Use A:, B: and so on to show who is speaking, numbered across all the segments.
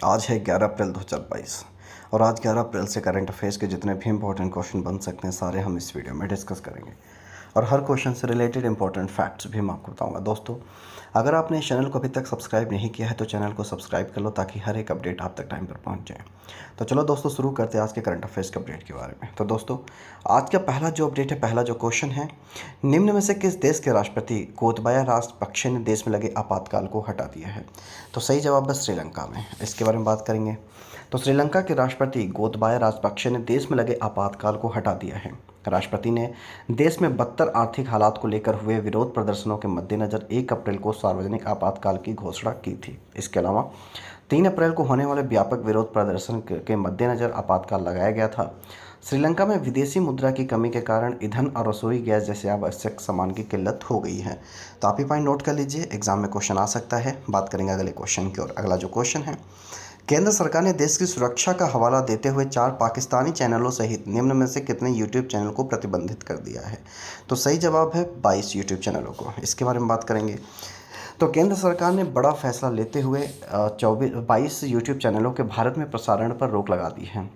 A: आज है 11 अप्रैल 2022 और आज 11 अप्रैल से करंट अफेयर्स के जितने भी इंपॉर्टेंट क्वेश्चन बन सकते हैं सारे हम इस वीडियो में डिस्कस करेंगे और हर क्वेश्चन से रिलेटेड इंपॉर्टेंट फैक्ट्स भी मैं आपको बताऊंगा। दोस्तों, अगर आपने इस चैनल को अभी तक सब्सक्राइब नहीं किया है तो चैनल को सब्सक्राइब कर लो ताकि हर एक अपडेट आप तक टाइम पर पहुंच जाए। तो चलो दोस्तों, शुरू करते हैं आज के करंट अफेयर्स के अपडेट के बारे में। तो दोस्तों, आज का पहला जो अपडेट है, पहला जो क्वेश्चन है, निम्न में से किस देश के राष्ट्रपति गोतबाया राजपक्षे ने देश में लगे आपातकाल को हटा दिया है? तो सही जवाब है श्रीलंका में। इसके बारे में बात करेंगे। तो श्रीलंका के राष्ट्रपति गोतबाया राजपक्षे ने देश में लगे आपातकाल को हटा दिया है। राष्ट्रपति ने देश में बदतर आर्थिक हालात को लेकर हुए विरोध प्रदर्शनों के मद्देनज़र 1 अप्रैल को सार्वजनिक आपातकाल की घोषणा की थी। इसके अलावा 3 अप्रैल को होने वाले व्यापक विरोध प्रदर्शन के मद्देनज़र आपातकाल लगाया गया था। श्रीलंका में विदेशी मुद्रा की कमी के कारण ईंधन और रसोई गैस जैसे आवश्यक सामान की किल्लत हो गई है। तो आप ही पॉइंट नोट कर लीजिए, एग्जाम में क्वेश्चन आ सकता है। बात करेंगे अगले क्वेश्चन की ओर। अगला जो क्वेश्चन है, केंद्र सरकार ने देश की सुरक्षा का हवाला देते हुए 4 पाकिस्तानी चैनलों सहित निम्न में से कितने यूट्यूब चैनल को प्रतिबंधित कर दिया है? तो सही जवाब है 22 यूट्यूब चैनलों को। इसके बारे में बात करेंगे। तो केंद्र सरकार ने बड़ा फैसला लेते हुए 22 यूट्यूब चैनलों के भारत में प्रसारण पर रोक लगा दी है।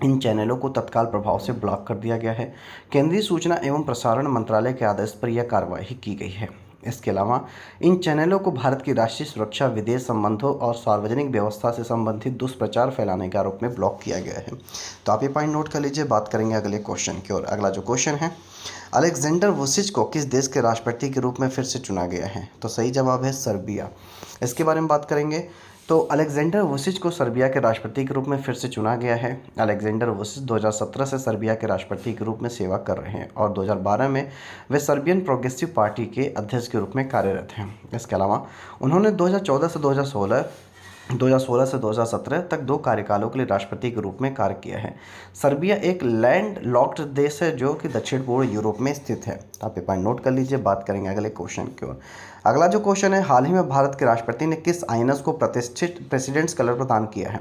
A: इन चैनलों को तत्काल प्रभाव से ब्लॉक कर दिया गया है। केंद्रीय सूचना एवं प्रसारण मंत्रालय के आदेश पर यह कार्रवाई की गई है। इसके अलावा इन चैनलों को भारत की राष्ट्रीय सुरक्षा, विदेश संबंधों और सार्वजनिक व्यवस्था से संबंधित दुष्प्रचार फैलाने के आरोप में ब्लॉक किया गया है। तो आप ये पॉइंट नोट कर लीजिए। बात करेंगे अगले क्वेश्चन की ओर। अगला जो क्वेश्चन है, अलेक्जेंडर वुसिच को किस देश के राष्ट्रपति के रूप में फिर से चुना गया है? तो सही जवाब है सर्बिया। इसके बारे में बात करेंगे। तो अलेक्जेंडर वुसिच को सर्बिया के राष्ट्रपति के रूप में फिर से चुना गया है। अलेक्जेंडर वुसिच 2017 से सर्बिया के राष्ट्रपति के रूप में सेवा कर रहे हैं और 2012 में वे सर्बियन प्रोग्रेसिव पार्टी के अध्यक्ष के रूप में कार्यरत हैं। इसके अलावा उन्होंने 2014 से 2017 तक 2 कार्यकालों के लिए राष्ट्रपति के रूप में कार्य किया है। सर्बिया एक लैंड लॉक्ड देश है जो कि दक्षिण पूर्व यूरोप में स्थित है। आप ये पॉइंट नोट कर लीजिए। बात करेंगे अगले क्वेश्चन की ओर। अगला जो क्वेश्चन है, हाल ही में भारत के राष्ट्रपति ने किस आइनस को प्रतिष्ठित प्रेसिडेंट्स कलर प्रदान किया है?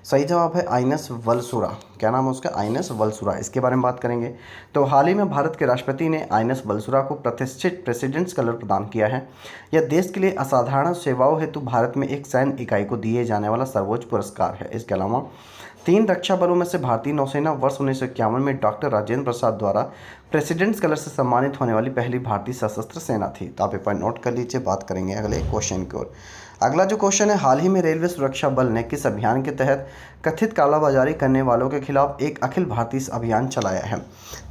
A: सही जवाब है आइनस वलसुरा। क्या नाम है उसका? आइनस वलसुरा। इसके बारे में बात करेंगे। तो हाल ही में भारत के राष्ट्रपति ने आइनस वलसुरा को प्रतिष्ठित प्रेसिडेंट्स कलर प्रदान किया है। यह देश के लिए असाधारण सेवाओं हेतु भारत में एक सैन्य इकाई को दिए जाने वाला सर्वोच्च पुरस्कार है। इसके अलावा 3 रक्षा बलों में से भारतीय नौसेना वर्ष 1951 में डॉक्टर राजेंद्र प्रसाद द्वारा प्रेसिडेंट्स कलर से सम्मानित होने वाली पहली भारतीय सशस्त्र सेना थी। तो आप ये पॉइंट नोट कर लीजिए। बात करेंगे अगले क्वेश्चन की ओर। अगला जो क्वेश्चन है, हाल ही में रेलवे सुरक्षा बल ने किस अभियान के तहत कथित कालाबाजारी करने वालों के खिलाफ एक अखिल भारतीय अभियान चलाया है?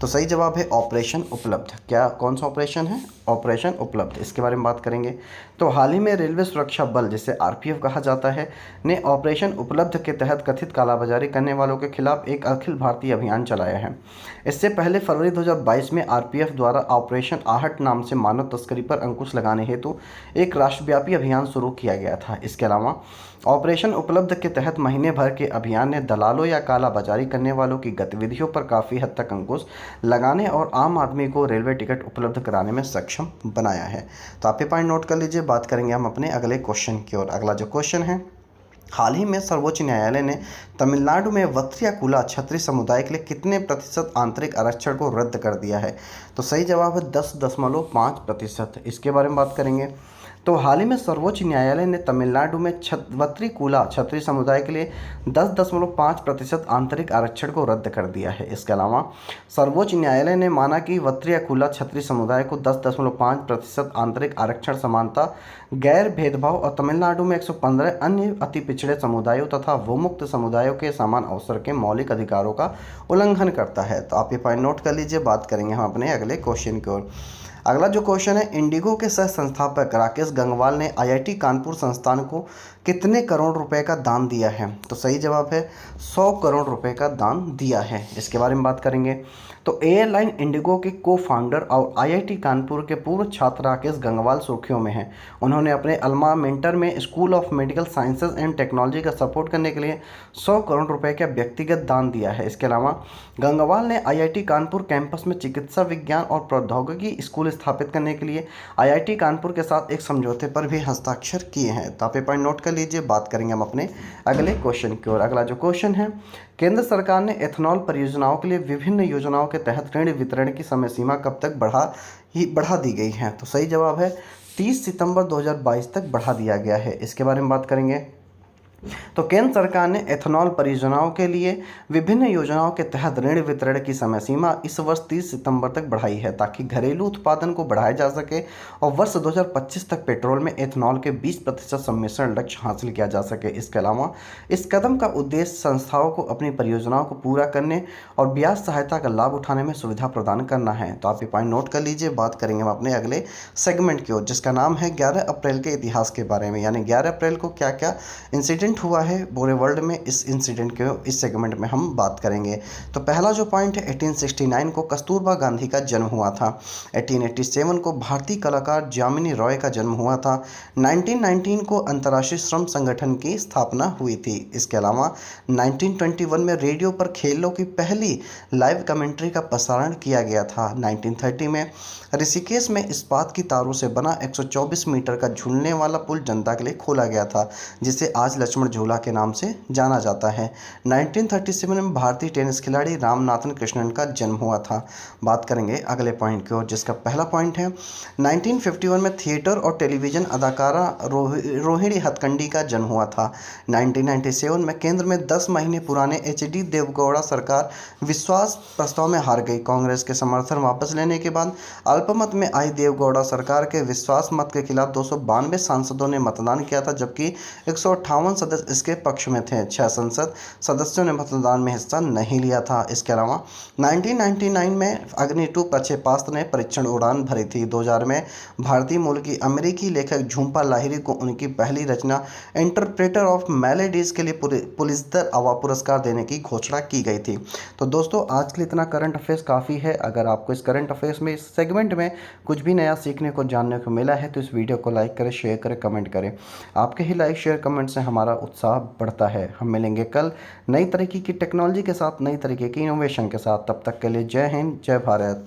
A: तो सही जवाब है ऑपरेशन उपलब्ध। क्या कौन सा ऑपरेशन है? ऑपरेशन उपलब्ध। इसके बारे में बात करेंगे। तो हाल ही में रेलवे सुरक्षा बल, जिसे आरपीएफ कहा जाता है, ने ऑपरेशन उपलब्ध के तहत कथित कालाबाजारी करने वालों के खिलाफ एक अखिल भारतीय अभियान चलाया है। इससे पहले फरवरी 2022 में आरपीएफ द्वारा ऑपरेशन आहट नाम से मानव तस्करी पर अंकुश लगाने हेतु एक राष्ट्रव्यापी अभियान शुरू किया गया था। इसके अलावा ऑपरेशन उपलब्ध के तहत महीने भर के अभियान ने दलालों या कालाबाजारी करने वालों की गतिविधियों पर काफ़ी हद तक अंकुश लगाने और आम आदमी को रेलवे टिकट उपलब्ध कराने में सक्षम बनाया है। तो आप ये पॉइंट नोट कर लीजिए। बात करेंगे हम अपने अगले क्वेश्चन की ओर। अगला जो क्वेश्चन है, हाल ही में सर्वोच्च न्यायालय ने तमिलनाडु में वत्रियाकुला क्षत्रिय समुदाय के लिए कितने प्रतिशत आंतरिक आरक्षण को रद्द कर दिया है? तो सही जवाब है 10.5%। इसके बारे में बात करेंगे। तो हाल ही में सर्वोच्च न्यायालय ने तमिलनाडु में वत्रिकुला क्षत्रिय समुदाय के लिए 10.5% आंतरिक आरक्षण को रद्द कर दिया है। इसके अलावा सर्वोच्च न्यायालय ने माना कि वत्रिकुला क्षत्रिय समुदाय को 10.5% आंतरिक आरक्षण समानता, गैर भेदभाव और तमिलनाडु में 115 अन्य अति पिछड़े समुदायों तथा भूमुक्त समुदायों के समान अवसर के मौलिक अधिकारों का उल्लंघन करता है। तो आप ये पॉइंट नोट कर लीजिए। बात करेंगे हम अपने अगले क्वेश्चन की ओर। अगला जो क्वेश्चन है, इंडिगो के सह संस्थापक राकेश गंगवाल ने आईआईटी कानपुर संस्थान को कितने करोड़ रुपए का दान दिया है? तो सही जवाब है 100 करोड़ रुपए का दान दिया है। इसके बारे में बात करेंगे। तो एयरलाइन इंडिगो के को फाउंडर और आईआईटी कानपुर के पूर्व छात्र राकेश गंगवाल सुर्खियों में हैं। उन्होंने अपने अल्मा मेंटर में school of medical sciences and technology का सपोर्ट करने के लिए 100 करोड़ रुपए का व्यक्तिगत दान दिया है। इसके अलावा गंगवाल ने आईआईटी कानपुर कैंपस में चिकित्सा विज्ञान और प्रौद्योगिकी स्कूल स्थापित करने के लिए आईआईटी कानपुर के साथ एक समझौते पर भी हस्ताक्षर किए हैं। तो आप ये पॉइंट नोट कर लीजिए। बात करेंगे हम अपने अगले क्वेश्चन की ओर। अगला जो क्वेश्चन है, केंद्र सरकार ने एथेनॉल परियोजनाओं के लिए विभिन्न योजनाओं के तहत ऋण वितरण की समय सीमा कब तक बढ़ा दी गई है? तो सही जवाब है 30 सितंबर 2022 तक बढ़ा दिया गया है। इसके बारे में बात करेंगे। तो केंद्र सरकार ने एथेनॉल परियोजनाओं के लिए विभिन्न योजनाओं के तहत ऋण वितरण की समय सीमा इस वर्ष 30 सितंबर तक बढ़ाई है, ताकि घरेलू उत्पादन को बढ़ाया जा सके और वर्ष 2025 तक पेट्रोल में एथेनॉल के 20% सम्मिश्रण लक्ष्य हासिल किया जा सके। इसके अलावा इस कदम का उद्देश्य संस्थाओं को अपनी परियोजनाओं को पूरा करने और ब्याज सहायता का लाभ उठाने में सुविधा प्रदान करना है। तो आप ये पॉइंट नोट कर लीजिए। बात करेंगे हम अपने अगले सेगमेंट की ओर, जिसका नाम है 11 अप्रैल के इतिहास के बारे में, यानी 11 अप्रैल को क्या क्या इंसिडेंट हुआ है पूरे वर्ल्ड में। इस इंसिडेंट के इस सेगमेंट में हम बात करेंगे। तो पहला जो पॉइंट है, 1869 को कस्तूरबा गांधी का जन्म हुआ था। 1887 को भारतीय कलाकार जामिनी रॉय का जन्म हुआ था। 1919 को अंतर्राष्ट्रीय श्रम संगठन की स्थापना हुई थी। इसके अलावा 1921 में रेडियो पर खेलों की पहली लाइव कमेंट्री का प्रसारण किया गया था। 1930 में ऋषिकेश में इस्पात की तारों से बना 124 मीटर का झूलने वाला पुल जनता के लिए खोला गया था, जिसे आज लक्ष्मण झूला के नाम से जाना जाता है। 1937 में भारतीय टेनिस खिलाड़ी रामनाथन कृष्णन का जन्म हुआ था। बात करेंगे अगले पॉइंट की ओर, जिसका पहला पॉइंट है 1951 में थिएटर और टेलीविज़न अदाकारा रोहिणी हथकंडी का जन्म हुआ था। 1997 में केंद्र में 10 महीने पुराने HD देवगौड़ा सरकार विश्वास प्रस्ताव में हार गई। कांग्रेस के समर्थन वापस लेने के बाद अल्पमत में आई देवगौड़ा सरकार के विश्वास मत के खिलाफ 292 सांसदों ने मतदान किया था, जबकि 158 सदस्य इसके पक्ष में थे। 6 संसद सदस्यों ने मतदान में हिस्सा नहीं लिया था। इसके अलावा 1999 में अग्नि 2 प्रक्षेपास्त्र ने परीक्षण उड़ान भरी थी। 2000 में भारतीय मूल की अमेरिकी लेखक झुम्पा लाहिरी को उनकी पहली रचना इंटरप्रेटर ऑफ मेलेडीज के लिए पुलित्जर अवार्ड पुरस्कार देने की घोषणा की गई थी। तो दोस्तों, आज के लिए इतना करंट अफेयर्स काफ़ी है। अगर आपको इस करंट अफेयर्स में इस सेगमेंट में कुछ भी नया सीखने को जानने को मिला है तो इस वीडियो को लाइक करें, शेयर करें, कमेंट करें। आपके ही लाइक शेयर कमेंट से हमारा उत्साह बढ़ता है। हम मिलेंगे कल नई तरीके की टेक्नोलॉजी के साथ, नई तरीके की इनोवेशन के साथ। तब तक के लिए जय हिंद, जय भारत।